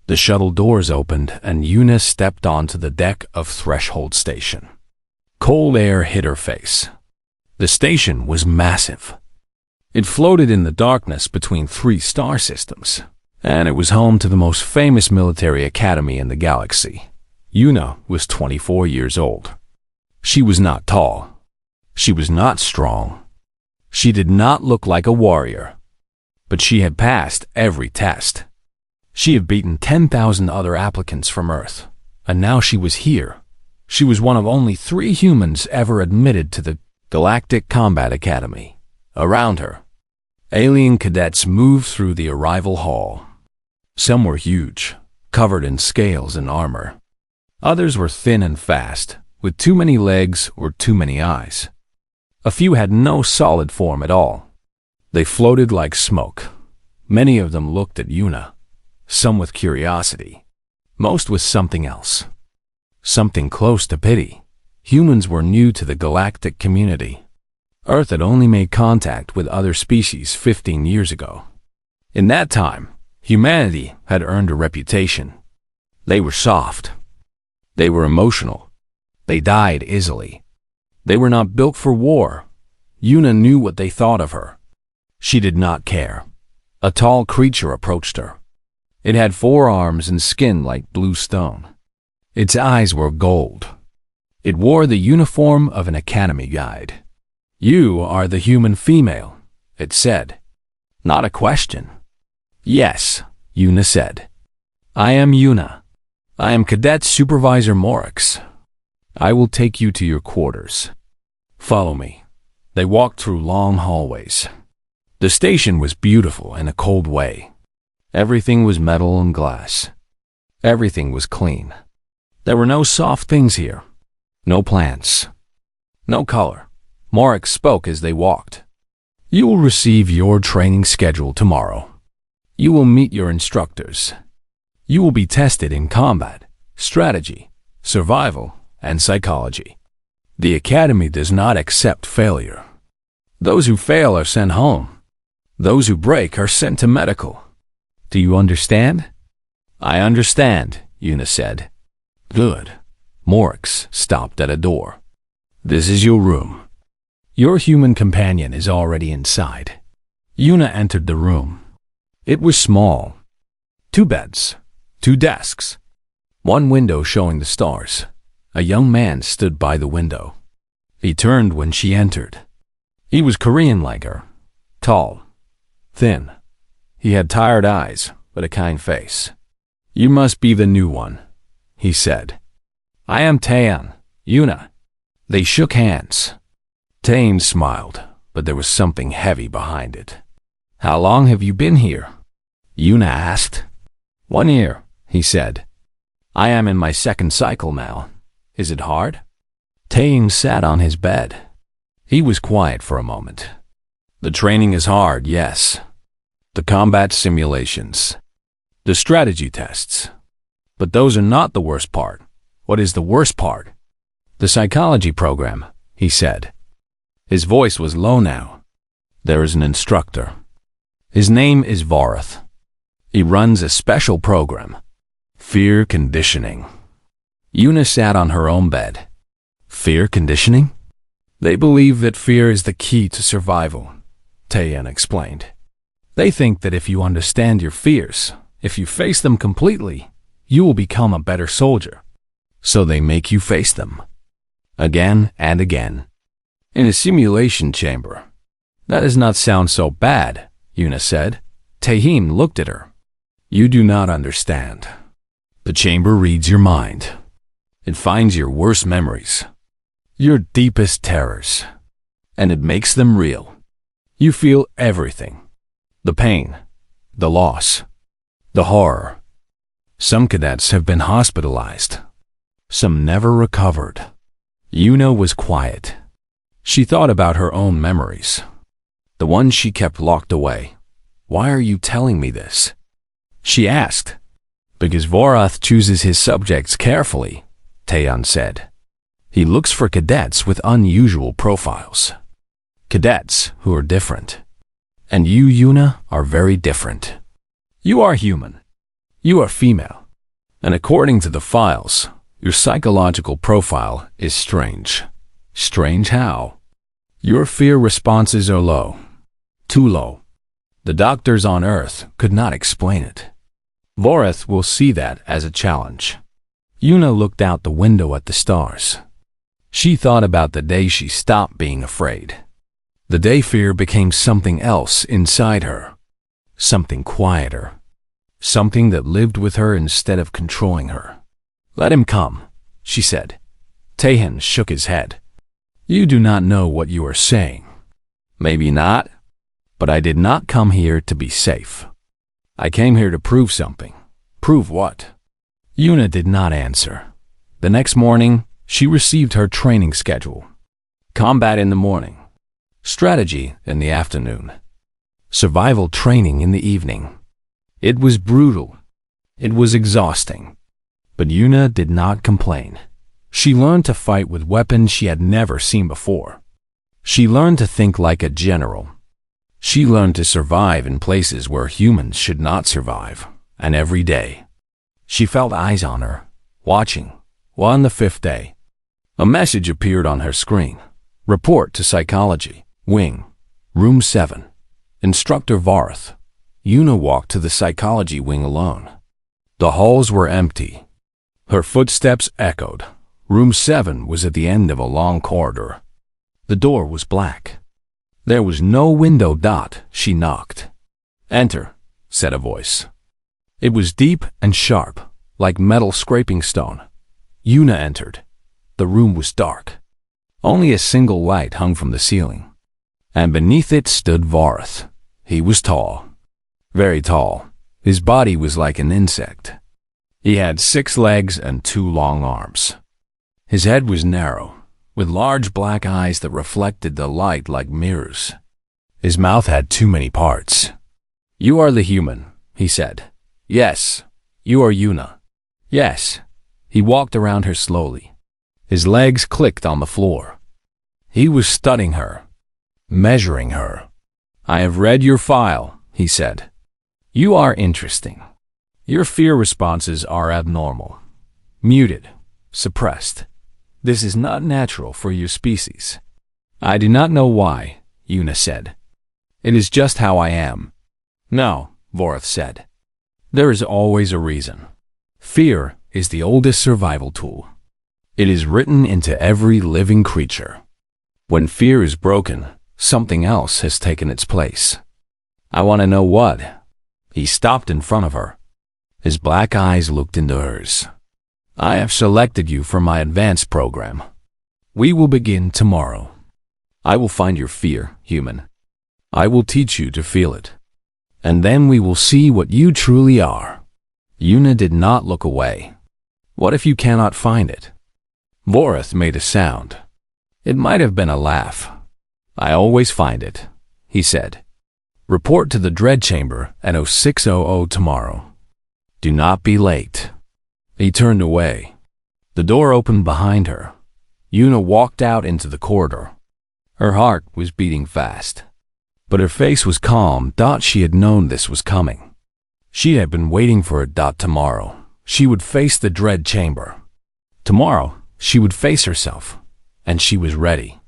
The shuttle doors opened and Una stepped onto the deck of Threshold Station. Cold air hit her face. The station was massive. It floated in the darkness between 3 star systems, and it was home to the most famous military academy in the galaxy. Una was 24 years old. She was not tall. She was not strong. She did not look like a warrior. But she had passed every test. She had beaten 10,000 other applicants from Earth, and now she was here. She was one of only 3 humans ever admitted to the Galactic Combat Academy. Around her, alien cadets moved through the arrival hall. Some were huge, covered in scales and armor. Others were thin and fast, with too many legs or too many eyes. A few had no solid form at all. They floated like smoke. Many of them looked at Una, some with curiosity, most with something else. Something close to pity. Humans were new to the galactic community. Earth had only made contact with other species 15 years ago. In that time, humanity had earned a reputation. They were soft. They were emotional. They died easily. They were not built for war. Una knew what they thought of her. She did not care. A tall creature approached her. It had 4 arms and skin like blue stone. Its eyes were gold. It wore the uniform of an academy guide. "You are the human female," it said. Not a question. "Yes," Una said. "I am Una. I am Cadet Supervisor Morix. I will take you to your quarters. Follow me." They walked through long hallways. The station was beautiful in a cold way. Everything was metal and glass. Everything was clean. There were no soft things here. No plants. No color. Morix spoke as they walked. "You will receive your training schedule tomorrow. You will meet your instructors. You will be tested in combat, strategy, survival, and psychology. The Academy does not accept failure. Those who fail are sent home. Those who break are sent to medical. Do you understand?" "I understand," Una said. "Good." Morix stopped at a door. "This is your room. Your human companion is already inside." Una entered the room. It was small. 2 beds, 2 desks, 1 window showing the stars. A young man stood by the window. He turned when she entered. He was Korean like her, tall, thin. He had tired eyes, but a kind face. "You must be the new one," he said. "I am Taean, Una." They shook hands. Taean smiled, but there was something heavy behind it. "How long have you been here?" Una asked. 1 year, he said. "I am in my 2nd cycle now. Is it hard?" Taean sat on his bed. He was quiet for a moment. "The training is hard, yes. The combat simulations. The strategy tests. But those are not the worst part. What is the worst part?" "The psychology program," he said. His voice was low now. "There is an instructor. His name is Varath. He runs a special program. Fear conditioning." Una sat on her own bed. "Fear conditioning?" "They believe that fear is the key to survival," Taean explained. "They think that if you understand your fears, if you face them completely, you will become a better soldier. So they make you face them. Again and again. In a simulation chamber." "That does not sound so bad," Una said. Taean looked at her. "You do not understand. The chamber reads your mind. It finds your worst memories, your deepest terrors, and it makes them real. You feel everything. The pain, the loss, the horror. Some cadets have been hospitalized. Some never recovered." Una was quiet. She thought about her own memories, the ones she kept locked away. "Why are you telling me this?" she asked. "Because Varath chooses his subjects carefully," Taean said. "He looks for cadets with unusual profiles. Cadets who are different. And you, Una, are very different. You are human. You are female, and according to the files, your psychological profile is strange. Strange how? Your fear responses are low. Too low. The doctors on Earth could not explain it. Voreth will see that as a challenge. Yuna looked out the window at the stars. She thought about the day she stopped being afraid. The day fear became something else inside her. Something quieter. Something that lived with her instead of controlling her. Let him come, she said. Taehan shook his head. You do not know what you are saying. Maybe not, but I did not come here to be safe. I came here to prove something. Prove what? Yuna did not answer. The next morning, she received her training schedule. Combat in the morning. Strategy in the afternoon. Survival training in the evening. It was brutal. It was exhausting. But Yuna did not complain. She learned to fight with weapons she had never seen before. She learned to think like a general. She learned to survive in places where humans should not survive, and every day. She felt eyes on her, watching. While on the 5th day, a message appeared on her screen. Report to Psychology, Wing, Room 7. Instructor Voreth. Yuna walked to the Psychology Wing alone. The halls were empty. Her footsteps echoed. Room 7 was at the end of a long corridor. The door was black. There was no window. She knocked. Enter, said a voice. It was deep and sharp, like metal scraping stone. Yuna entered. The room was dark. Only a single light hung from the ceiling. And beneath it stood Voreth. He was tall. Very tall. His body was like an insect. He had 6 legs and 2 long arms. His head was narrow, with large black eyes that reflected the light like mirrors. His mouth had too many parts. You are the human, he said. Yes. You are Yuna. Yes. He walked around her slowly. His legs clicked on the floor. He was studying her, measuring her. I have read your file, he said. You are interesting. Your fear responses are abnormal, muted, suppressed. This is not natural for your species. I do not know why, Yuna said. It is just how I am. No, Voreth said. There is always a reason. Fear is the oldest survival tool. It is written into every living creature. When fear is broken, something else has taken its place. I want to know what. He stopped in front of her. His black eyes looked into hers. I have selected you for my advanced program. We will begin tomorrow. I will find your fear, human. I will teach you to feel it. And then we will see what you truly are. Yuna did not look away. What if you cannot find it? Voreth made a sound. It might have been a laugh. I always find it, he said. Report to the Dread Chamber at 0600 tomorrow. Do not be late. He turned away. The door opened behind her. Yuna walked out into the corridor. Her heart was beating fast. But her face was calm. She had known this was coming. She had been waiting for it. Tomorrow, she would face the Dread Chamber. Tomorrow, she would face herself. And she was ready.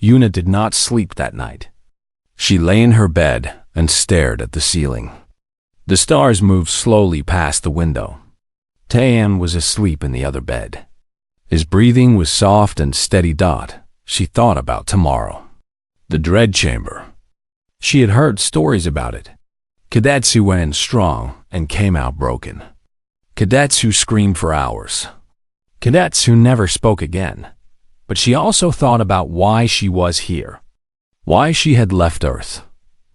Yuna did not sleep that night. She lay in her bed and stared at the ceiling. The stars moved slowly past the window. Taehan was asleep in the other bed. His breathing was soft and steady. She thought about tomorrow. The Dread Chamber. She had heard stories about it. Cadets who went in strong and came out broken. Cadets who screamed for hours. Cadets who never spoke again. But she also thought about why she was here. Why she had left Earth.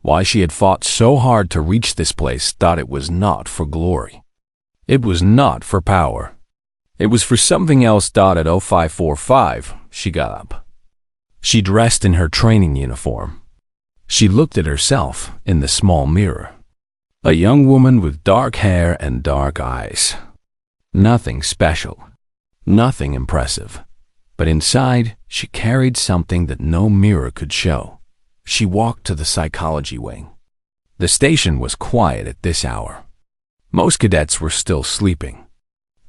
Why she had fought so hard to reach this place. It was not for glory. It was not for power. It was for something else. At 0545, she got up. She dressed in her training uniform. She looked at herself in the small mirror. A young woman with dark hair and dark eyes. Nothing special. Nothing impressive. But inside, she carried something that no mirror could show. She walked to the Psychology Wing. The station was quiet at this hour. Most cadets were still sleeping.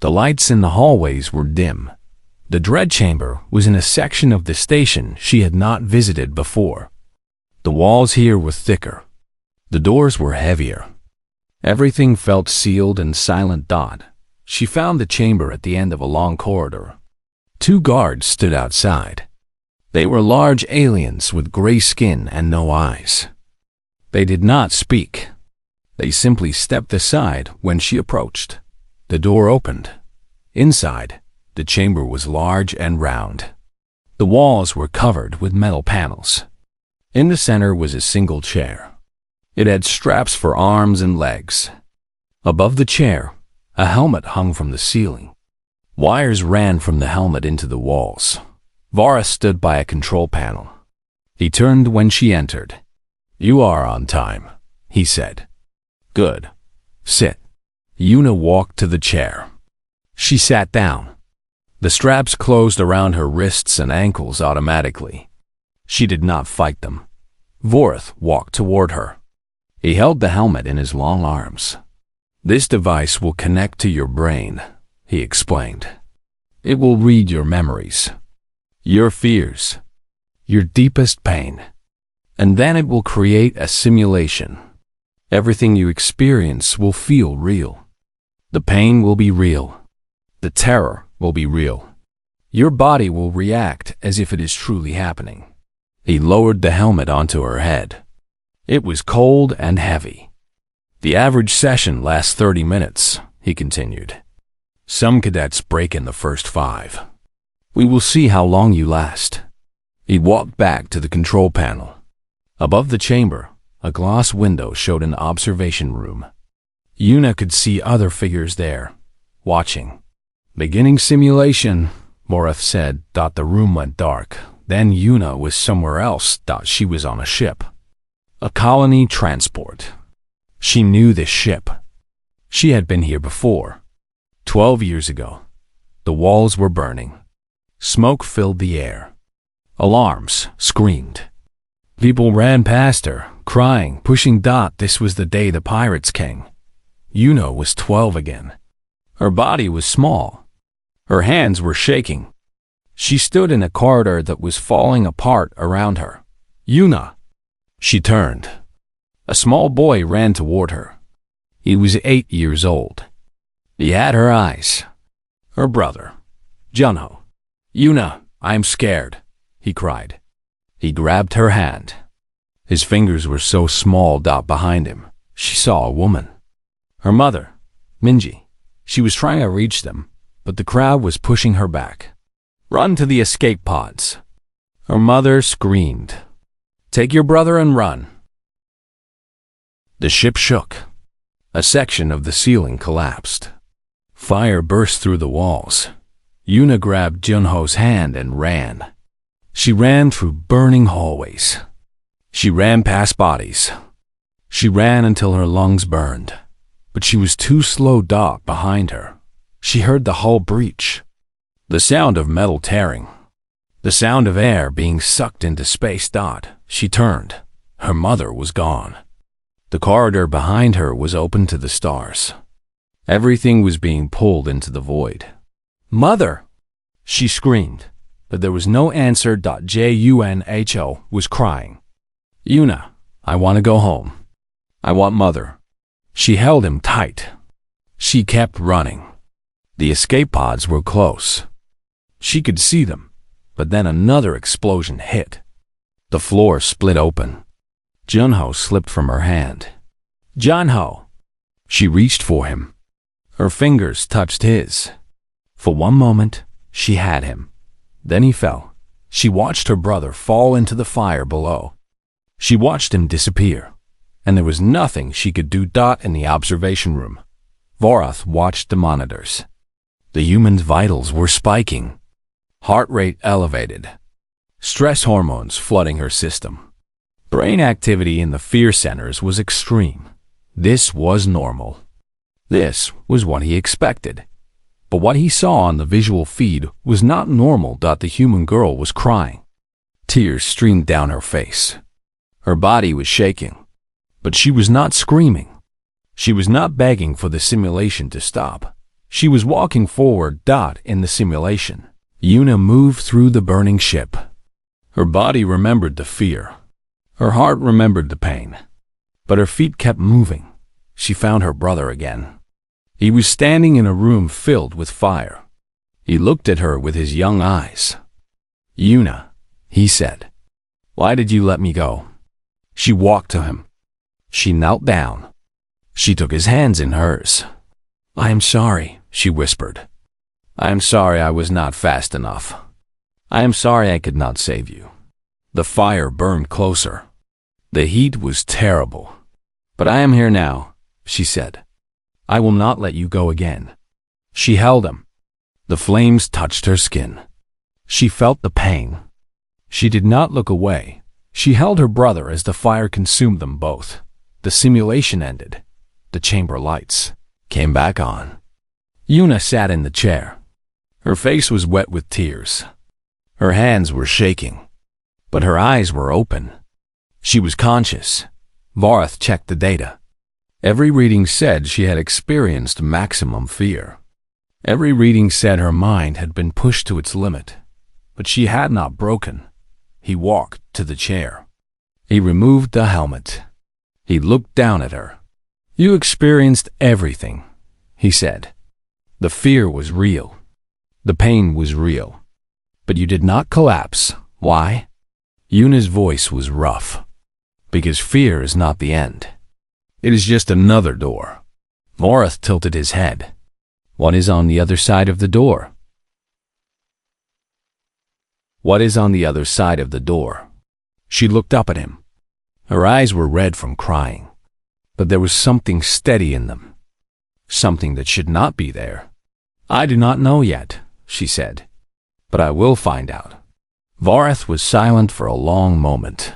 The lights in the hallways were dim. The dread chamber was in a section of the station she had not visited before. The walls here were thicker. The doors were heavier. Everything felt sealed and silent. She found the chamber at the end of a long corridor. 2 guards stood outside. They were large aliens with gray skin and no eyes. They did not speak. They simply stepped aside when she approached. The door opened. Inside, the chamber was large and round. The walls were covered with metal panels. In the center was a single chair. It had straps for arms and legs. Above the chair, a helmet hung from the ceiling. Wires ran from the helmet into the walls. Varus stood by a control panel. He turned when she entered. "You are on time," he said. "Good. Sit." Yuna walked to the chair. She sat down. The straps closed around her wrists and ankles automatically. She did not fight them. Vorith walked toward her. He held the helmet in his long arms. "This device will connect to your brain," he explained. "It will read your memories, your fears, your deepest pain, and then it will create a simulation. Everything you experience will feel real. The pain will be real. The terror will be real. Your body will react as if it is truly happening." He lowered the helmet onto her head. It was cold and heavy. "The average session lasts 30 minutes, he continued. "Some cadets break in the first 5. We will see how long you last." He walked back to the control panel. Above the chamber, a glass window showed an observation room. Yuna could see other figures there, watching. "Beginning simulation," Vorith said. The room went dark. Then Yuna was somewhere else. She was on a ship. A colony transport. She knew this ship. She had been here before. 12 years ago. The walls were burning. Smoke filled the air. Alarms screamed. People ran past her, crying, pushing. This was the day the pirates came. Yuna was 12 again. Her body was small. Her hands were shaking. She stood in a corridor that was falling apart around her. "Yuna!" She turned. A small boy ran toward her. He was 8 years old. He had her eyes. Her brother, Junho. "Yuna, I am scared," he cried. He grabbed her hand. His fingers were so small. Behind him, she saw a woman. Her mother, Minji. She was trying to reach them, but the crowd was pushing her back. "Run to the escape pods." Her mother screamed. "Take your brother and run." The ship shook. A section of the ceiling collapsed. Fire burst through the walls. Yuna grabbed Junho's hand and ran. She ran through burning hallways. She ran past bodies. She ran until her lungs burned. But she was too slow. Behind her, she heard the hull breach. The sound of metal tearing. The sound of air being sucked into space. She turned. Her mother was gone. The corridor behind her was open to the stars. Everything was being pulled into the void. "Mother!" she screamed, but there was no answer. Junho was crying. "Yuna, I want to go home. I want mother." She held him tight. She kept running. The escape pods were close. She could see them, but then another explosion hit. The floor split open. Junho slipped from her hand. "Junho!" She reached for him. Her fingers touched his. For one moment, she had him. Then he fell. She watched her brother fall into the fire below. She watched him disappear, and there was nothing she could do. In the observation room, Vorith watched the monitors. The human's vitals were spiking. Heart rate elevated. Stress hormones flooding her system. Brain activity in the fear centers was extreme. This was normal. This was what he expected. But what he saw on the visual feed was not normal. The human girl was crying. Tears streamed down her face. Her body was shaking, but she was not screaming. She was not begging for the simulation to stop. She was walking forward. In the simulation, Yuna moved through the burning ship. Her body remembered the fear. Her heart remembered the pain. But her feet kept moving. She found her brother again. He was standing in a room filled with fire. He looked at her with his young eyes. "Yuna," he said, "why did you let me go?" She walked to him. She knelt down. She took his hands in hers. "I am sorry," she whispered. "I am sorry I was not fast enough. I am sorry I could not save you." The fire burned closer. The heat was terrible. "But I am here now," she said. "I will not let you go again." She held him. The flames touched her skin. She felt the pain. She did not look away. She held her brother as the fire consumed them both. The simulation ended. The chamber lights came back on. Yuna sat in the chair. Her face was wet with tears. Her hands were shaking, but her eyes were open. She was conscious. Vareth checked the data. Every reading said she had experienced maximum fear. Every reading said her mind had been pushed to its limit, but she had not broken. He walked to the chair. He removed the helmet. He looked down at her. "You experienced everything," he said. "The fear was real. The pain was real. But you did not collapse. Why?" Yuna's voice was rough. "Because fear is not the end. It is just another door." Vareth tilted his head. "What is on the other side of the door?" "What is on the other side of the door?" She looked up at him. Her eyes were red from crying, but there was something steady in them. Something that should not be there. "I do not know yet," she said, "but I will find out." Vareth was silent for a long moment.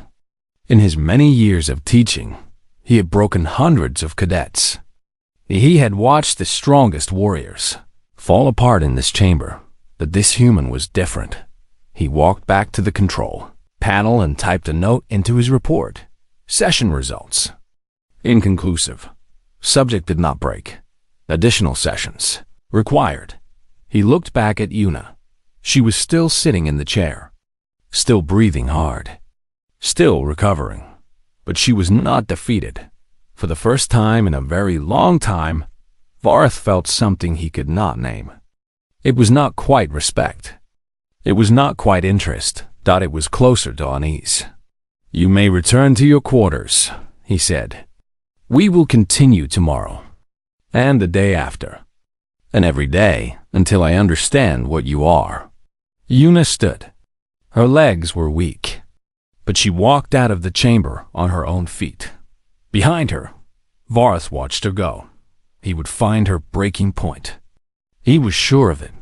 In his many years of teaching, he had broken hundreds of cadets. He had watched the strongest warriors fall apart in this chamber, but this human was different. He walked back to the control panel and typed a note into his report. Session results: inconclusive. Subject did not break. Additional sessions required. He looked back at Yuna. She was still sitting in the chair, still breathing hard, still recovering. But she was not defeated. For the first time in a very long time, Vareth felt something he could not name. It was not quite respect. It was not quite interest. It was closer to unease. "You may return to your quarters," he said. "We will continue tomorrow, and the day after, and every day until I understand what you are." Yuna stood. Her legs were weak, but she walked out of the chamber on her own feet. Behind her, Vareth watched her go. He would find her breaking point. He was sure of it.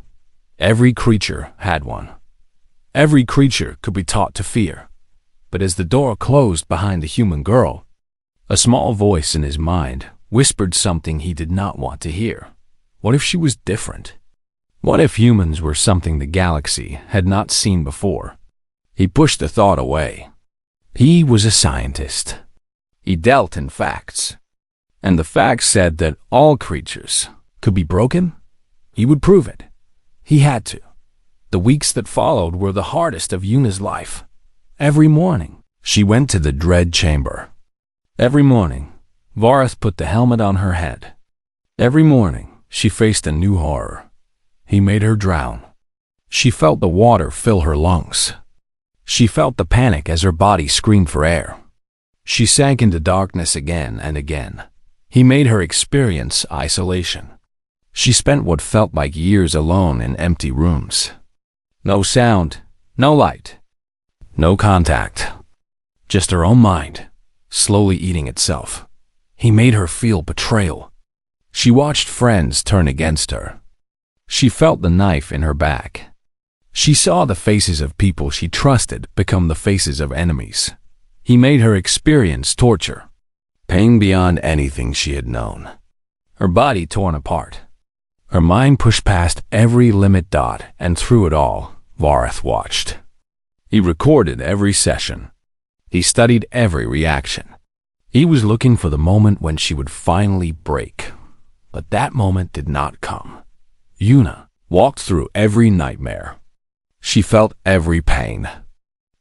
Every creature had one. Every creature could be taught to fear. But as the door closed behind the human girl, a small voice in his mind whispered something he did not want to hear. What if she was different? What if humans were something the galaxy had not seen before? He pushed the thought away. He was a scientist. He dealt in facts. And the facts said that all creatures could be broken. He would prove it. He had to. The weeks that followed were the hardest of Yuna's life. Every morning, she went to the dread chamber. Every morning, Vareth put the helmet on her head. Every morning, she faced a new horror. He made her drown. She felt the water fill her lungs. She felt the panic as her body screamed for air. She sank into darkness again and again. He made her experience isolation. She spent what felt like years alone in empty rooms. No sound, no light, no contact. Just her own mind, slowly eating itself. He made her feel betrayal. She watched friends turn against her. She felt the knife in her back. She saw the faces of people she trusted become the faces of enemies. He made her experience torture, pain beyond anything she had known. Her body torn apart. Her mind pushed past every limit. And through it all, Vareth watched. He recorded every session. He studied every reaction. He was looking for the moment when she would finally break. But that moment did not come. Yuna walked through every nightmare. She felt every pain.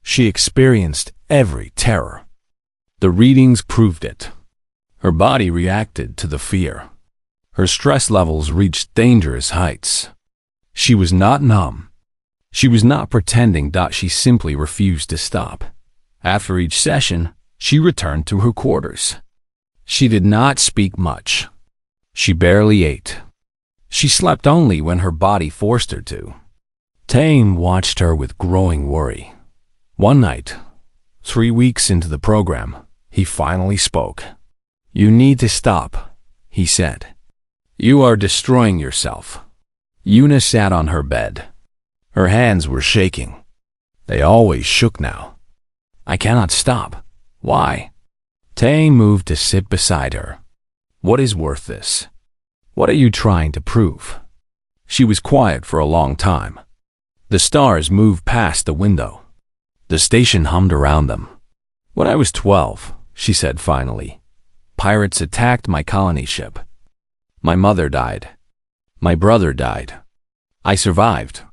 She experienced every terror. The readings proved it. Her body reacted to the fear. Her stress levels reached dangerous heights. She was not numb. She was not pretending. She simply refused to stop. After each session, she returned to her quarters. She did not speak much. She barely ate. She slept only when her body forced her to. Tane watched her with growing worry. One night, 3 weeks into the program, he finally spoke. "You need to stop," he said. "You are destroying yourself." Yuna sat on her bed. Her hands were shaking. They always shook now. "I cannot stop." "Why?" Tane moved to sit beside her. "What is worth this? What are you trying to prove?" She was quiet for a long time. The stars moved past the window. The station hummed around them. "When I was 12, she said finally, "pirates attacked my colony ship. My mother died. My brother died. I survived."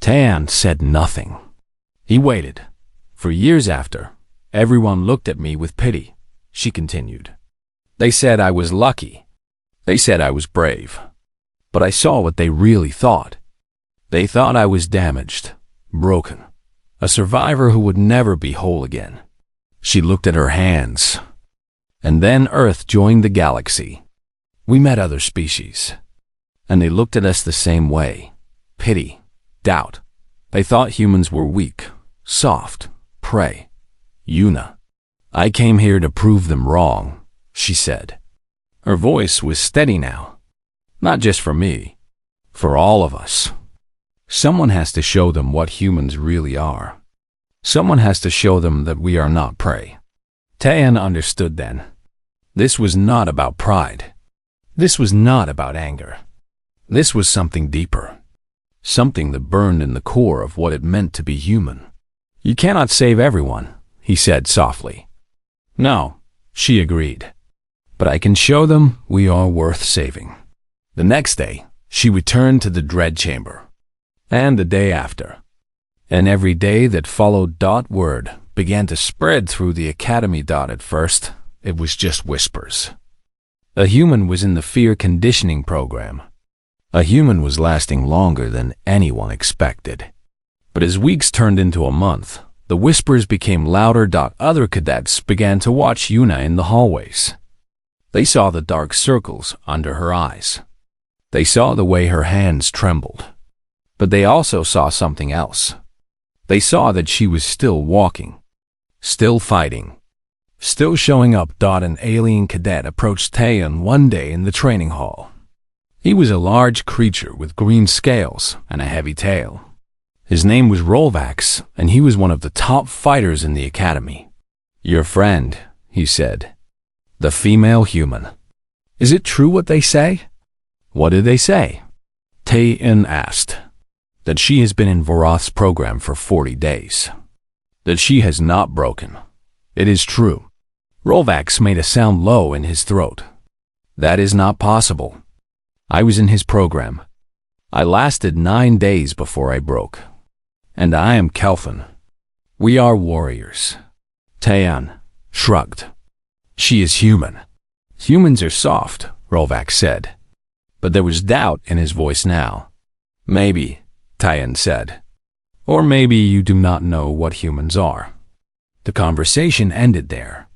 Tan said nothing. He waited. "For years after, everyone looked at me with pity," she continued. "They said I was lucky. They said I was brave. But I saw what they really thought. They thought I was damaged, broken, a survivor who would never be whole again." She looked at her hands. "And then Earth joined the galaxy. We met other species. And they looked at us the same way. Pity, doubt. They thought humans were weak, soft, prey. Yuna, I came here to prove them wrong," she said. Her voice was steady now. "Not just for me, for all of us. Someone has to show them what humans really are. Someone has to show them that we are not prey." Tan understood then. This was not about pride. This was not about anger. This was something deeper. Something that burned in the core of what it meant to be human. "You cannot save everyone," he said softly. "No," she agreed. "But I can show them we are worth saving." The next day, she returned to the dread chamber. And the day after. And every day that followed. Word began to spread through the academy. At first, it was just whispers. A human was in the fear conditioning program. A human was lasting longer than anyone expected. But as weeks turned into a month, the whispers became louder. Other cadets began to watch Yuna in the hallways. They saw the dark circles under her eyes. They saw the way her hands trembled. But they also saw something else. They saw that she was still walking, still fighting, still showing up. An alien cadet approached Taeyeon one day in the training hall. He was a large creature with green scales and a heavy tail. His name was Rolvax, and he was one of the top fighters in the academy. "Your friend," he said. "The female human. Is it true what they say?" "What did they say?" Taeyeon asked. "That she has been in Vorath's program for 40 days. That she has not broken. It is true." Rolvax made a sound low in his throat. "That is not possible. I was in his program. I lasted 9 days before I broke. And I am Kelvin. We are warriors." Taeyeon shrugged. "She is human." "Humans are soft," Rolvax said. But there was doubt in his voice now. "Maybe," Taeyeon said. "Or maybe you do not know what humans are." The conversation ended there.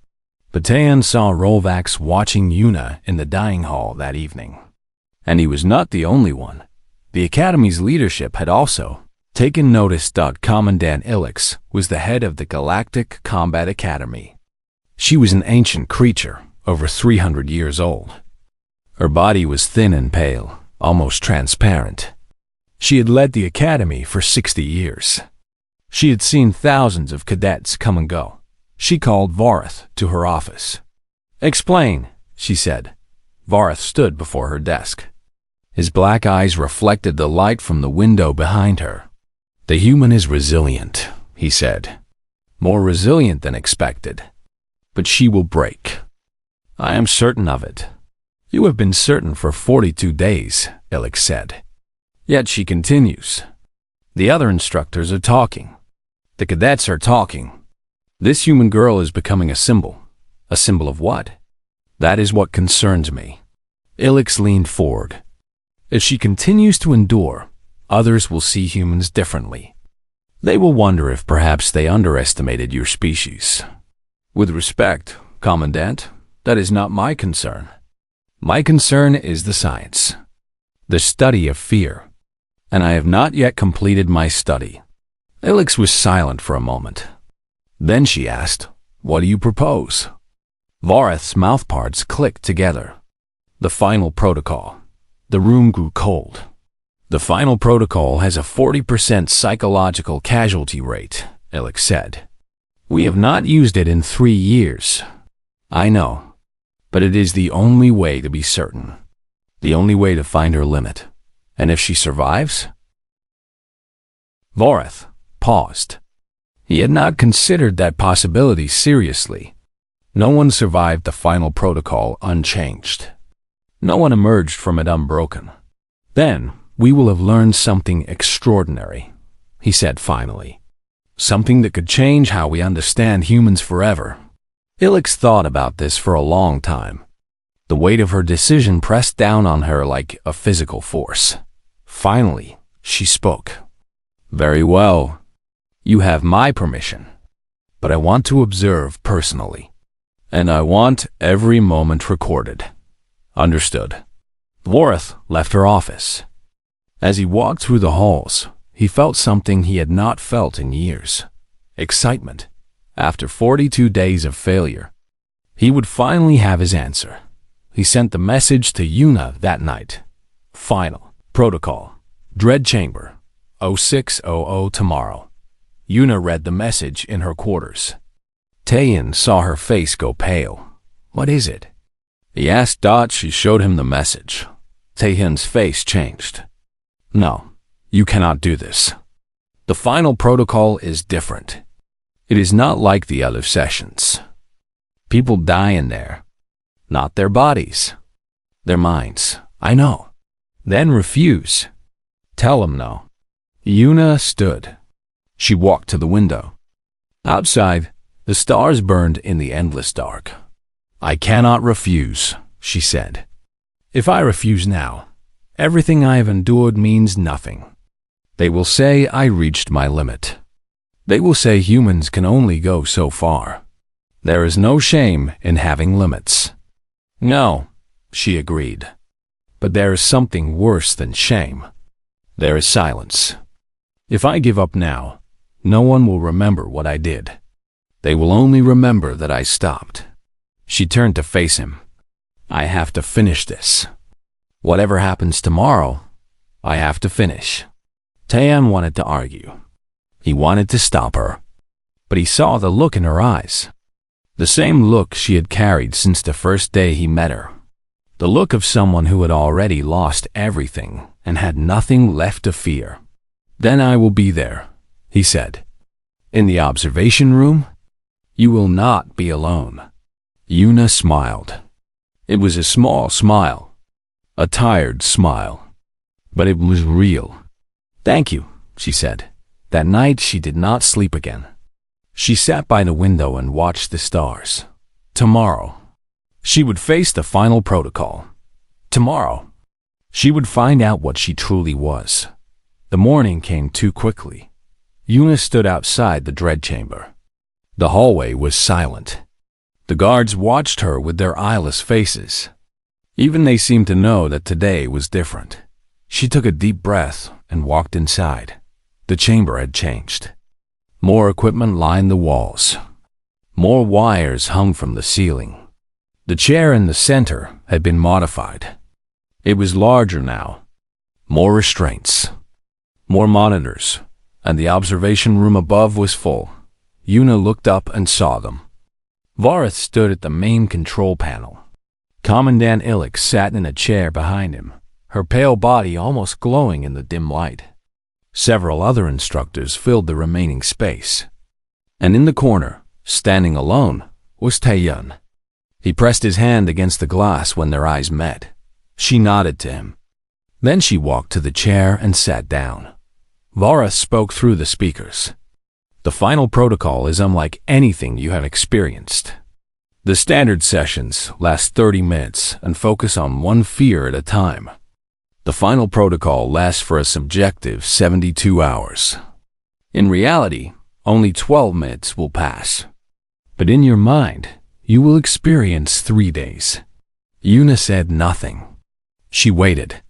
But Taeyeon saw Rolvax watching Yuna in the dining hall that evening. And he was not the only one. The Academy's leadership had also taken notice. Commandant Ilix was the head of the Galactic Combat Academy. She was an ancient creature, over 300 years old. Her body was thin and pale, almost transparent. She had led the Academy for 60 years. She had seen thousands of cadets come and go. She called Vorath to her office. "Explain," she said. Vorath stood before her desk. His black eyes reflected the light from the window behind her. "The human is resilient," he said. "More resilient than expected. But she will break. I am certain of it. You have been certain for 42 days, Ilix said. Yet she continues. The other instructors are talking. The cadets are talking. This human girl is becoming a symbol. A symbol of what? That is what concerns me. Ilix leaned forward. If she continues to endure, others will see humans differently. They will wonder if perhaps they underestimated your species. With respect, Commandant, that is not my concern. My concern is the science, the study of fear, and I have not yet completed my study. Ilix was silent for a moment. Then she asked, "What do you propose?" Vareth's mouthparts clicked together. The final protocol. The room grew cold. The final protocol has a 40% psychological casualty rate, Ilix said. We have not used it in 3 years. I know, but it is the only way to be certain. The only way to find her limit. And if she survives? Vareth paused. He had not considered that possibility seriously. No one survived the final protocol unchanged. No one emerged from it unbroken. Then, we will have learned something extraordinary, he said finally. Something that could change how we understand humans forever. Ilix thought about this for a long time. The weight of her decision pressed down on her like a physical force. Finally, she spoke. Very well. You have my permission. But I want to observe personally. And I want every moment recorded. Understood. Vareth left her office. As he walked through the halls, he felt something he had not felt in years. Excitement. After 42 days of failure, he would finally have his answer. He sent the message to Yuna that night. Final. Protocol. Dread Chamber. 0600 tomorrow. Yuna read the message in her quarters. Taeyin saw her face go pale. What is it? He asked. She showed him the message. Taehyun's face changed. No, you cannot do this. The final protocol is different. It is not like the other sessions. People die in there. Not their bodies. Their minds. I know. Then refuse. Tell them no. Yuna stood. She walked to the window. Outside, the stars burned in the endless dark. I cannot refuse, she said. If I refuse now, everything I have endured means nothing. They will say I reached my limit. They will say humans can only go so far. There is no shame in having limits. No, she agreed. But there is something worse than shame. There is silence. If I give up now, no one will remember what I did. They will only remember that I stopped. She turned to face him. I have to finish this. Whatever happens tomorrow, I have to finish. Taeyan wanted to argue. He wanted to stop her. But he saw the look in her eyes. The same look she had carried since the first day he met her. The look of someone who had already lost everything and had nothing left to fear. Then I will be there, he said. In the observation room? You will not be alone. Yuna smiled. It was a small smile. A tired smile. But it was real. Thank you, she said. That night she did not sleep again. She sat by the window and watched the stars. Tomorrow, she would face the final protocol. Tomorrow, she would find out what she truly was. The morning came too quickly. Yuna stood outside the dread chamber. The hallway was silent. The guards watched her with their eyeless faces. Even they seemed to know that today was different. She took a deep breath and walked inside. The chamber had changed. More equipment lined the walls. More wires hung from the ceiling. The chair in the center had been modified. It was larger now. More restraints. More monitors. And the observation room above was full. Yuna looked up and saw them. Vareth stood at the main control panel. Commandant Ilix sat in a chair behind him, her pale body almost glowing in the dim light. Several other instructors filled the remaining space. And in the corner, standing alone, was Taeyan. He pressed his hand against the glass when their eyes met. She nodded to him. Then she walked to the chair and sat down. Vareth spoke through the speakers. The final protocol is unlike anything you have experienced. The standard sessions last 30 minutes and focus on one fear at a time. The final protocol lasts for a subjective 72 hours. In reality, only 12 minutes will pass. But in your mind, you will experience 3 days. Yuna said nothing. She waited.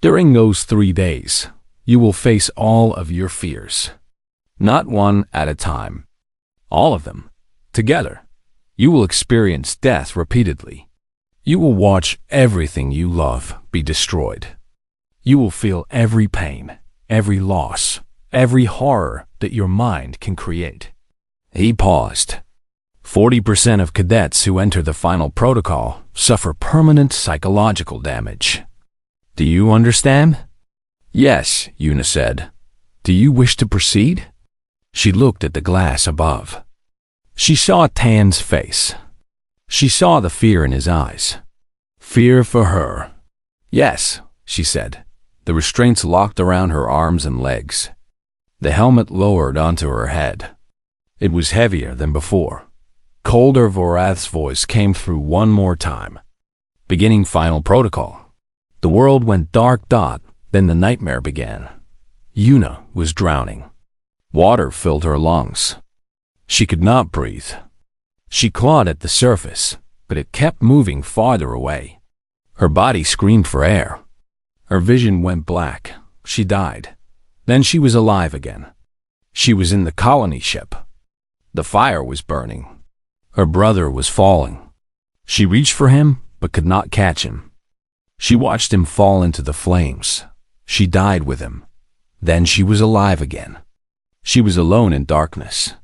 During those 3 days, you will face all of your fears. Not one at a time. All of them. Together. You will experience death repeatedly. You will watch everything you love be destroyed. You will feel every pain, every loss, every horror that your mind can create. He paused. 40% of cadets who enter the final protocol suffer permanent psychological damage. Do you understand? Yes, Yuna said. Do you wish to proceed? She looked at the glass above. She saw Tan's face. She saw the fear in his eyes. Fear for her. Yes, she said. The restraints locked around her arms and legs. The helmet lowered onto her head. It was heavier than before. Colder Vareth's voice came through one more time. Beginning final protocol. The world went dark. Then the nightmare began. Yuna was drowning. Water filled her lungs. She could not breathe. She clawed at the surface, but it kept moving farther away. Her body screamed for air. Her vision went black. She died. Then she was alive again. She was in the colony ship. The fire was burning. Her brother was falling. She reached for him, but could not catch him. She watched him fall into the flames. She died with him. Then she was alive again. She was alone in darkness.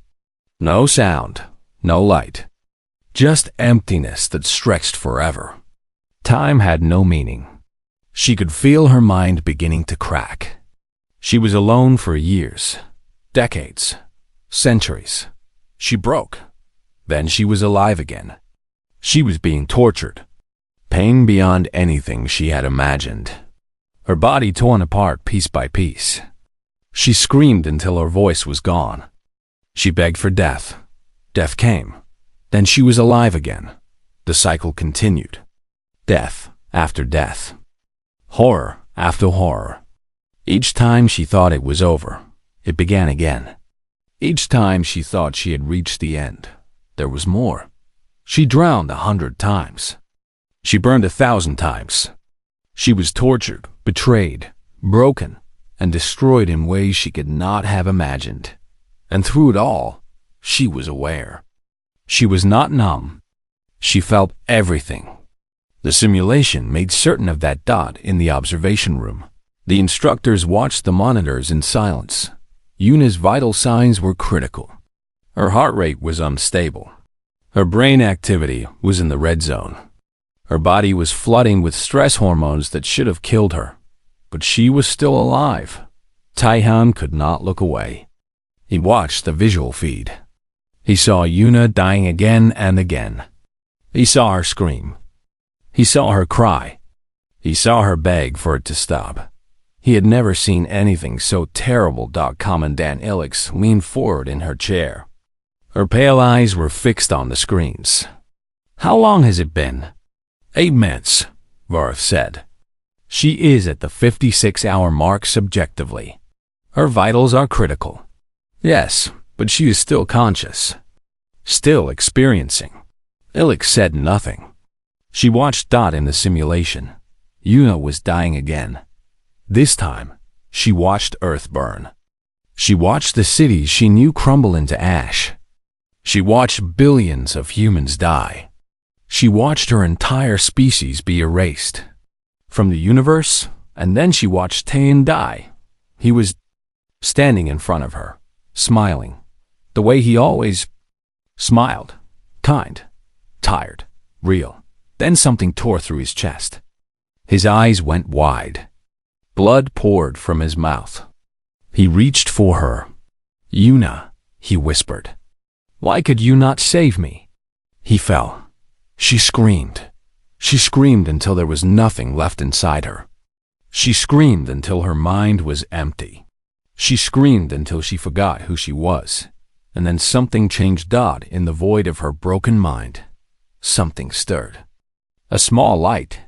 No sound, no light. Just emptiness that stretched forever. Time had no meaning. She could feel her mind beginning to crack. She was alone for years, decades, centuries. She broke. Then she was alive again. She was being tortured. Pain beyond anything she had imagined. Her body torn apart piece by piece. She screamed until her voice was gone. She begged for death. Death came. Then she was alive again. The cycle continued. Death after death. Horror after horror. Each time she thought it was over, it began again. Each time she thought she had reached the end, there was more. She drowned 100 times. She burned 1,000 times. She was tortured, betrayed, broken, and destroyed in ways she could not have imagined. And through it all, she was aware. She was not numb. She felt everything. The simulation made certain of that. In the observation room, the instructors watched the monitors in silence. Yuna's vital signs were critical. Her heart rate was unstable. Her brain activity was in the red zone. Her body was flooding with stress hormones that should have killed her. But she was still alive. Taihan could not look away. He watched the visual feed. He saw Yuna dying again and again. He saw her scream. He saw her cry. He saw her beg for it to stop. He had never seen anything so terrible. Commandant Ilix leaned forward in her chair. Her pale eyes were fixed on the screens. How long has it been? 8 minutes, Vareth said. She is at the 56-hour mark subjectively. Her vitals are critical. Yes, but she is still conscious. Still experiencing. Ilix said nothing. She watched in the simulation. Yuna was dying again. This time, she watched Earth burn. She watched the cities she knew crumble into ash. She watched billions of humans die. She watched her entire species be erased from the universe, and then she watched Tain die. He was standing in front of her, smiling, the way he always smiled, kind, tired, real. Then something tore through his chest. His eyes went wide. Blood poured from his mouth. He reached for her. Yuna, he whispered. Why could you not save me? He fell. She screamed. She screamed until there was nothing left inside her. She screamed until her mind was empty. She screamed until she forgot who she was. And then something changed. In the void of her broken mind, something stirred. A small light.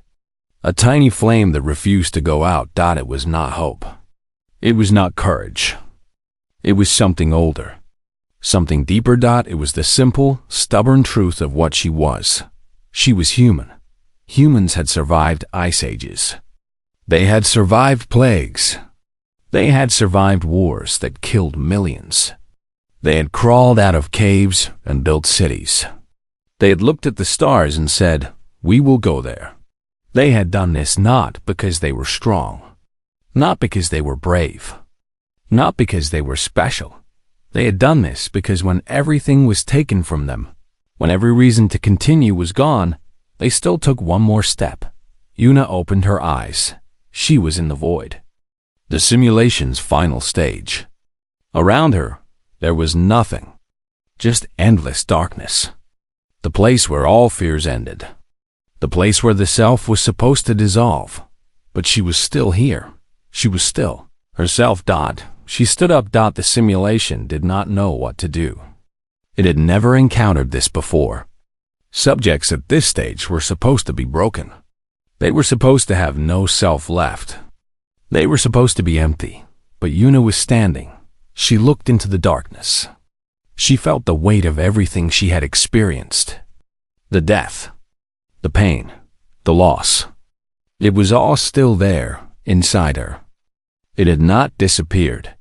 A tiny flame that refused to go out. It was not hope. It was not courage. It was something older. Something deeper. It was the simple, stubborn truth of what she was. She was human. Humans had survived ice ages. They had survived plagues. They had survived wars that killed millions. They had crawled out of caves and built cities. They had looked at the stars and said, "We will go there." They had done this not because they were strong, not because they were brave, not because they were special. They had done this because when everything was taken from them, when every reason to continue was gone, they still took one more step. Una opened her eyes. She was in the void. The simulation's final stage. Around her, there was nothing. Just endless darkness. The place where all fears ended. The place where the self was supposed to dissolve. But she was still here. She was still herself. She stood up. The simulation did not know what to do. It had never encountered this before. Subjects at this stage were supposed to be broken. They were supposed to have no self left. They were supposed to be empty. But Una was standing. She looked into the darkness. She felt the weight of everything she had experienced. The death, the pain, the loss. It was all still there, inside her. It had not disappeared.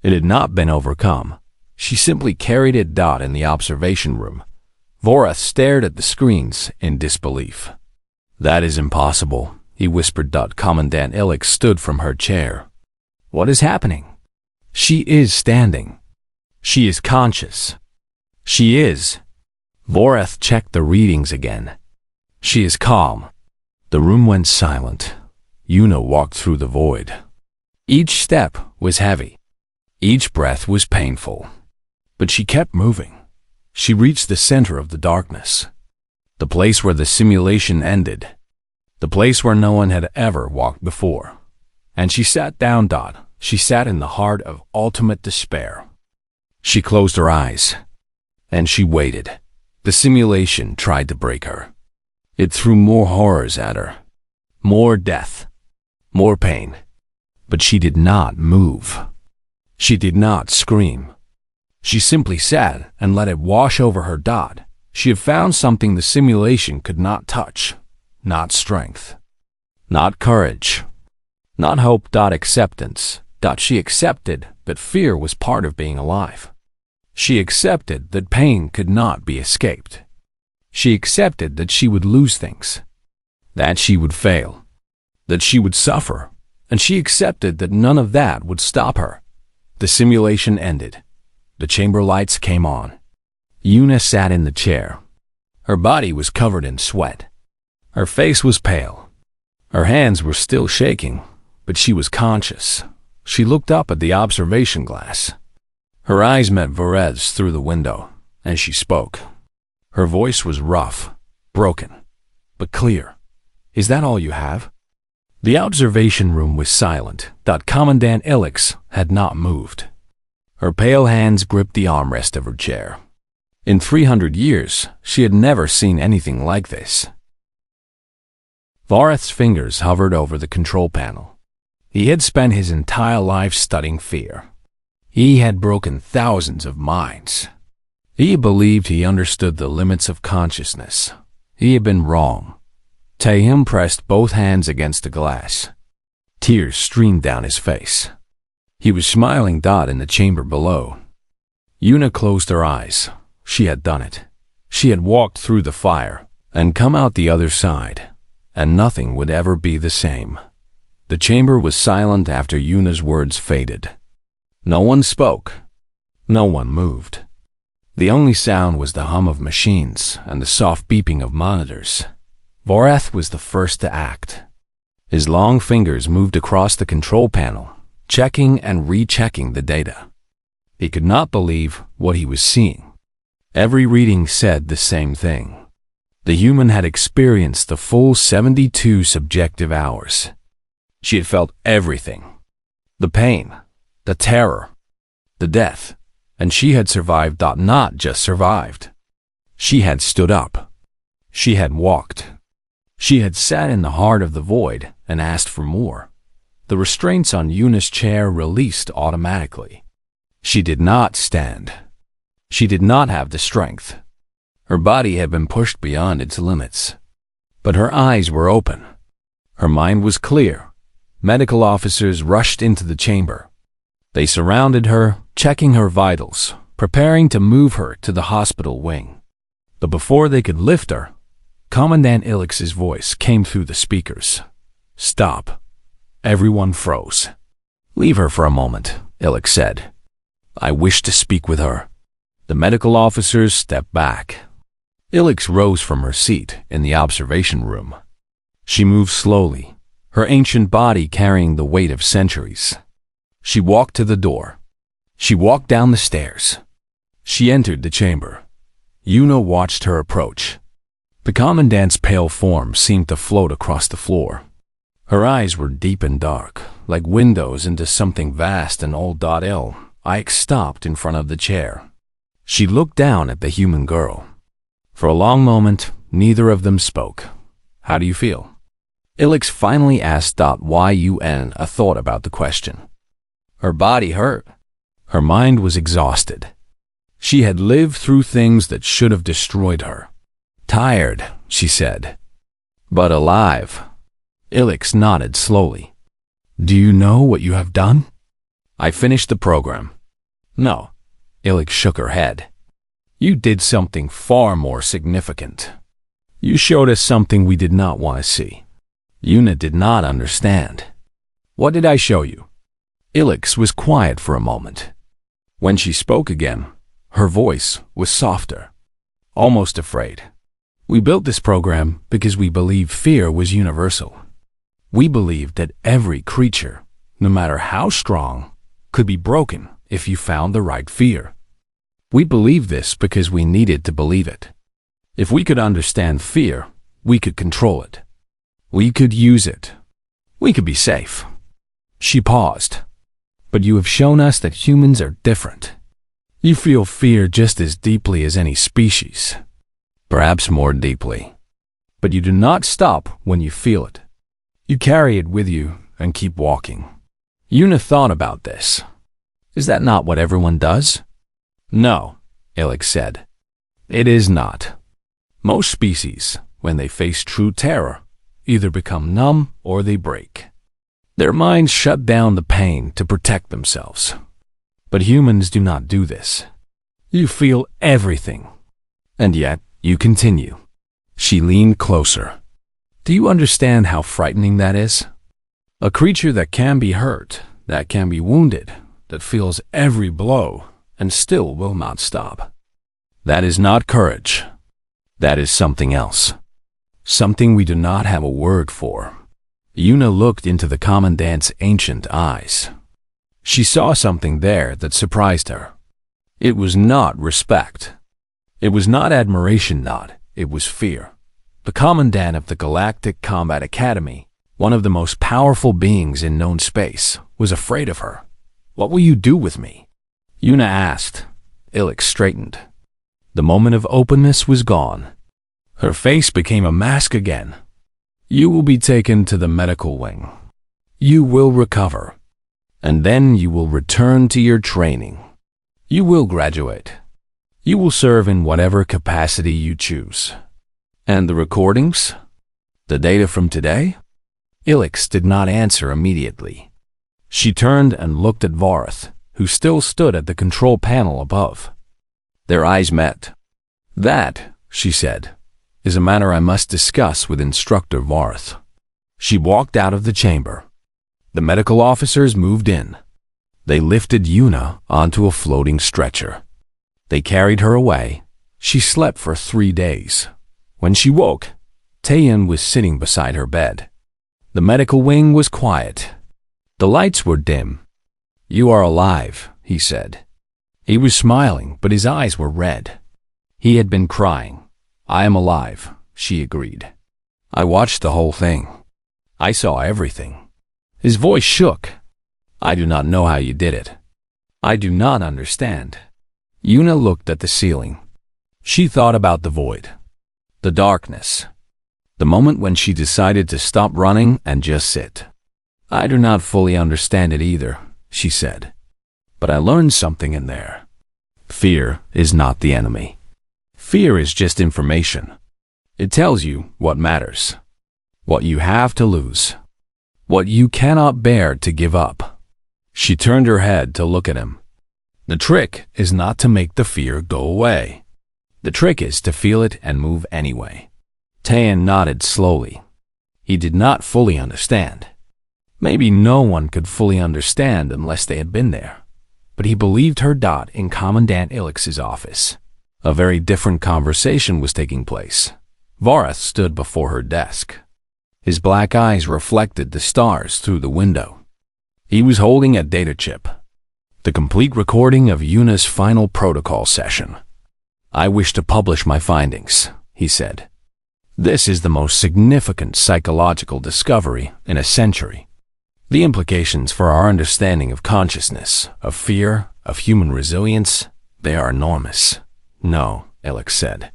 It had not been overcome. She simply carried it. In the observation room, Vorath stared at the screens in disbelief. "That is impossible," he whispered. Commandant Illich stood from her chair. "What is happening?" "She is standing. She is conscious. She is." Vorath checked the readings again. "She is calm." The room went silent. Una walked through the void. Each step was heavy. Each breath was painful. But she kept moving. She reached the center of the darkness. The place where the simulation ended. The place where no one had ever walked before. And she sat down. She sat in the heart of ultimate despair. She closed her eyes. And she waited. The simulation tried to break her. It threw more horrors at her. More death. More pain. But she did not move. She did not scream. She simply sat and let it wash over her. She had found something the simulation could not touch. Not strength. Not courage. Not hope. Acceptance. She accepted that fear was part of being alive. She accepted that pain could not be escaped. She accepted that she would lose things. That she would fail. That she would suffer. And she accepted that none of that would stop her. The simulation ended. The chamber lights came on. Una sat in the chair. Her body was covered in sweat. Her face was pale. Her hands were still shaking, but she was conscious. She looked up at the observation glass. Her eyes met Voreth's through the window, and she spoke. Her voice was rough, broken, but clear. "Is that all you have?" The observation room was silent. Commandant Illich had not moved. Her pale hands gripped the armrest of her chair. In 300 years, she had never seen anything like this. Voreth's fingers hovered over the control panel. He had spent his entire life studying fear. He had broken thousands of minds. He believed he understood the limits of consciousness. He had been wrong. Tehim pressed both hands against the glass. Tears streamed down his face. He was smiling. In the chamber below. Una closed her eyes. She had done it. She had walked through the fire and come out the other side, and nothing would ever be the same. The chamber was silent after Una's words faded. No one spoke. No one moved. The only sound was the hum of machines and the soft beeping of monitors. Voreth was the first to act. His long fingers moved across the control panel, checking and rechecking the data. He could not believe what he was seeing. Every reading said the same thing. The human had experienced the full 72 subjective hours. She had felt everything. The pain, the terror, the death, and she had survived, not just survived. She had stood up. She had walked. She had sat in the heart of the void and asked for more. The restraints on Yuna's chair released automatically. She did not stand. She did not have the strength. Her body had been pushed beyond its limits. But her eyes were open. Her mind was clear. Medical officers rushed into the chamber. They surrounded her, checking her vitals, preparing to move her to the hospital wing. But before they could lift her, Commandant Ilix's voice came through the speakers. "Stop." Everyone froze. "Leave her for a moment," Ilix said. "I wish to speak with her." The medical officers stepped back. Ilix rose from her seat in the observation room. She moved slowly, her ancient body carrying the weight of centuries. She walked to the door. She walked down the stairs. She entered the chamber. Yuna watched her approach. The commandant's pale form seemed to float across the floor. Her eyes were deep and dark, like windows into something vast and old. Ike stopped in front of the chair. She looked down at the human girl. For a long moment, neither of them spoke. "How do you feel?" Ilix finally asked. Yuna thought about the question. Her body hurt. Her mind was exhausted. She had lived through things that should have destroyed her. "Tired," she said. "But alive." Ilix nodded slowly. "Do you know what you have done?" "I finished the program." "No." Ilix shook her head. "You did something far more significant. You showed us something we did not want to see." Yuna did not understand. "What did I show you?" Ilix was quiet for a moment. When she spoke again, her voice was softer, almost afraid. "We built this program because we believed fear was universal. We believed that every creature, no matter how strong, could be broken if you found the right fear. We believed this because we needed to believe it. If we could understand fear, we could control it. We could use it. We could be safe." She paused. "But you have shown us that humans are different. You feel fear just as deeply as any species. Perhaps more deeply. But you do not stop when you feel it. You carry it with you and keep walking." Yuna thought about this. "Is that not what everyone does?" "No," Ilix said. "It is not. Most species, when they face true terror, either become numb or they break. Their minds shut down the pain to protect themselves. But humans do not do this. You feel everything. And yet, you continue." She leaned closer. "Do you understand how frightening that is? A creature that can be hurt, that can be wounded, that feels every blow, and still will not stop. That is not courage. That is something else. Something we do not have a word for." Yuna looked into the commandant's ancient eyes. She saw something there that surprised her. It was not respect. It was not admiration, it was fear. The commandant of the Galactic Combat Academy, one of the most powerful beings in known space, was afraid of her. "What will you do with me?" Yuna asked. Ilix straightened. The moment of openness was gone. Her face became a mask again. "You will be taken to the medical wing. You will recover. And then you will return to your training. You will graduate. You will serve in whatever capacity you choose." "And the recordings? The data from today?" Ilix did not answer immediately. She turned and looked at Varth, who still stood at the control panel above. Their eyes met. "That," she said, "is a matter I must discuss with Instructor Varth." She walked out of the chamber. The medical officers moved in. They lifted Yuna onto a floating stretcher. They carried her away. She slept for 3 days. When she woke, Taeyeon was sitting beside her bed. The medical wing was quiet. The lights were dim. "You are alive," he said. He was smiling, but his eyes were red. He had been crying. "I am alive," she agreed. I watched the whole thing. I saw everything. His voice shook. I do not know how you did it. I do not understand. Yuna looked at the ceiling. She thought about the void, the darkness, the moment when she decided to stop running and just sit. I do not fully understand it either, she said. But I learned something in there. Fear is not the enemy. Fear is just information. It tells you what matters, what you have to lose, what you cannot bear to give up. She turned her head to look at him. The trick is not to make the fear go away. The trick is to feel it and move anyway. Taean nodded slowly. He did not fully understand. Maybe no one could fully understand unless they had been there. But he believed her. In Commandant Ilix's office. A very different conversation was taking place. Vorath stood before her desk. His black eyes reflected the stars through the window. He was holding a data chip, the complete recording of Yuna's final protocol session. I wish to publish my findings, he said. This is the most significant psychological discovery in a century. The implications for our understanding of consciousness, of fear, of human resilience, they are enormous. No, Ilix said.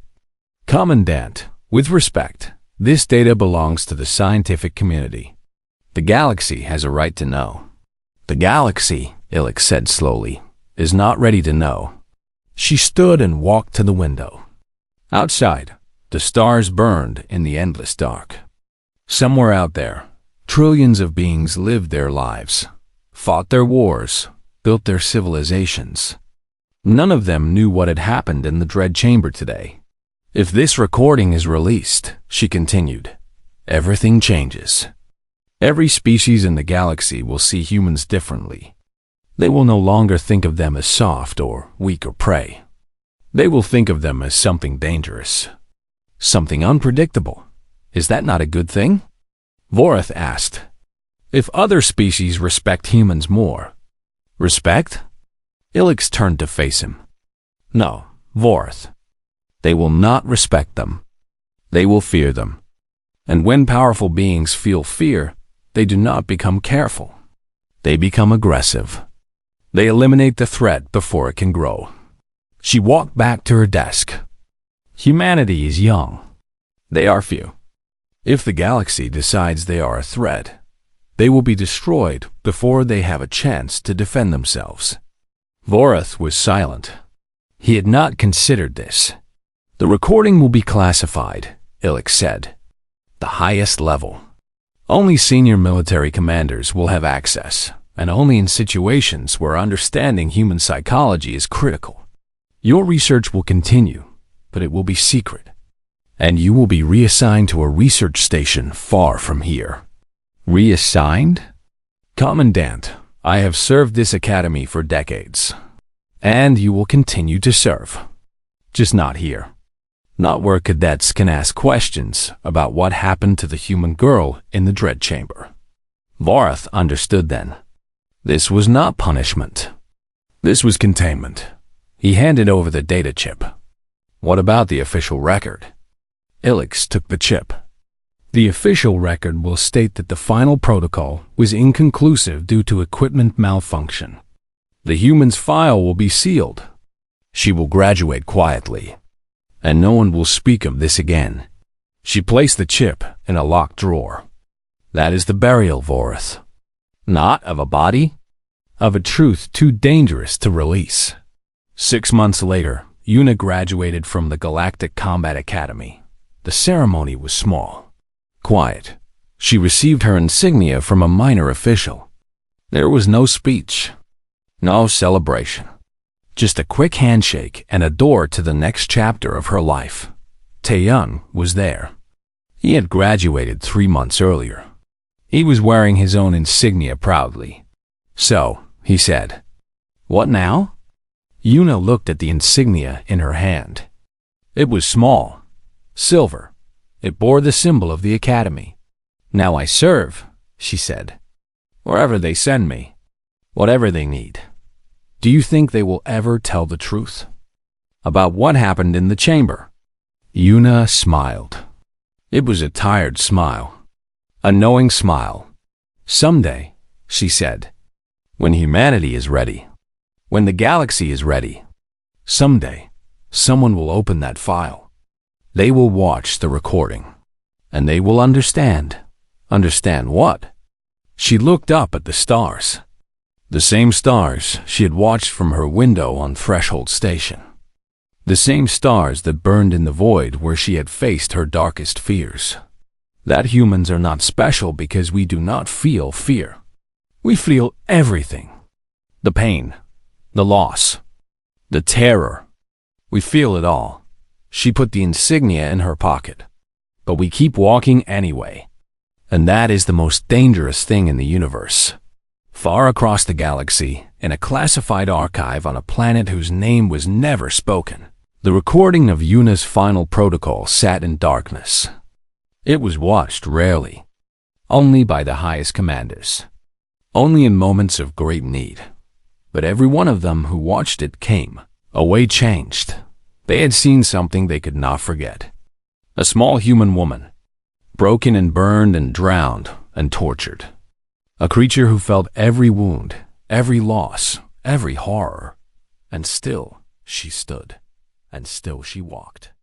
Commandant, with respect, this data belongs to the scientific community. The galaxy has a right to know. The galaxy, Ilix said slowly, is not ready to know. She stood and walked to the window. Outside, the stars burned in the endless dark. Somewhere out there, trillions of beings lived their lives, fought their wars, built their civilizations. None of them knew what had happened in the Dread Chamber today. If this recording is released, she continued, everything changes. Every species in the galaxy will see humans differently. They will no longer think of them as soft or weak or prey. They will think of them as something dangerous, something unpredictable. Is that not a good thing? Vorath asked. If other species respect humans more. Respect? Ilix turned to face him. No, Vorath. They will not respect them. They will fear them. And when powerful beings feel fear, they do not become careful. They become aggressive. They eliminate the threat before it can grow. She walked back to her desk. Humanity is young. They are few. If the galaxy decides they are a threat, they will be destroyed before they have a chance to defend themselves. Vorath was silent. He had not considered this. The recording will be classified, Ilix said. The highest level. Only senior military commanders will have access, and only in situations where understanding human psychology is critical. Your research will continue, but it will be secret, and you will be reassigned to a research station far from here. Reassigned? Commandant, I have served this academy for decades, and you will continue to serve. Just not here. Not where cadets can ask questions about what happened to the human girl in the Dread Chamber. Vorath understood then. This was not punishment. This was containment. He handed over the data chip. What about the official record? Ilix took the chip. The official record will state that the final protocol was inconclusive due to equipment malfunction. The human's file will be sealed. She will graduate quietly, and no one will speak of this again. She placed the chip in a locked drawer. That is the burial, Vorath. Not of a body, of a truth too dangerous to release. 6 months later, Yuna graduated from the Galactic Combat Academy. The ceremony was small, quiet. She received her insignia from a minor official. There was no speech, no celebration. Just a quick handshake and a door to the next chapter of her life. Taeyeon was there. He had graduated 3 months earlier. He was wearing his own insignia proudly. So, he said, "What now?" Yuna looked at the insignia in her hand. It was small, silver. It bore the symbol of the academy. "Now I serve," she said. "Wherever they send me, whatever they need." Do you think they will ever tell the truth about what happened in the chamber? Yuna smiled. It was a tired smile, a knowing smile. Someday, she said, when humanity is ready, when the galaxy is ready, someday, someone will open that file. They will watch the recording, and they will understand. Understand what? She looked up at the stars. The same stars she had watched from her window on Threshold Station. The same stars that burned in the void where she had faced her darkest fears. That humans are not special because we do not feel fear. We feel everything. The pain, the loss, the terror. We feel it all. She put the insignia in her pocket. But we keep walking anyway. And that is the most dangerous thing in the universe. Far across the galaxy, in a classified archive on a planet whose name was never spoken, the recording of Yuna's final protocol sat in darkness. It was watched rarely, only by the highest commanders, only in moments of great need. But every one of them who watched it came away changed. They had seen something they could not forget. A small human woman, broken and burned and drowned and tortured. A creature who felt every wound, every loss, every horror. And still she stood, and still she walked.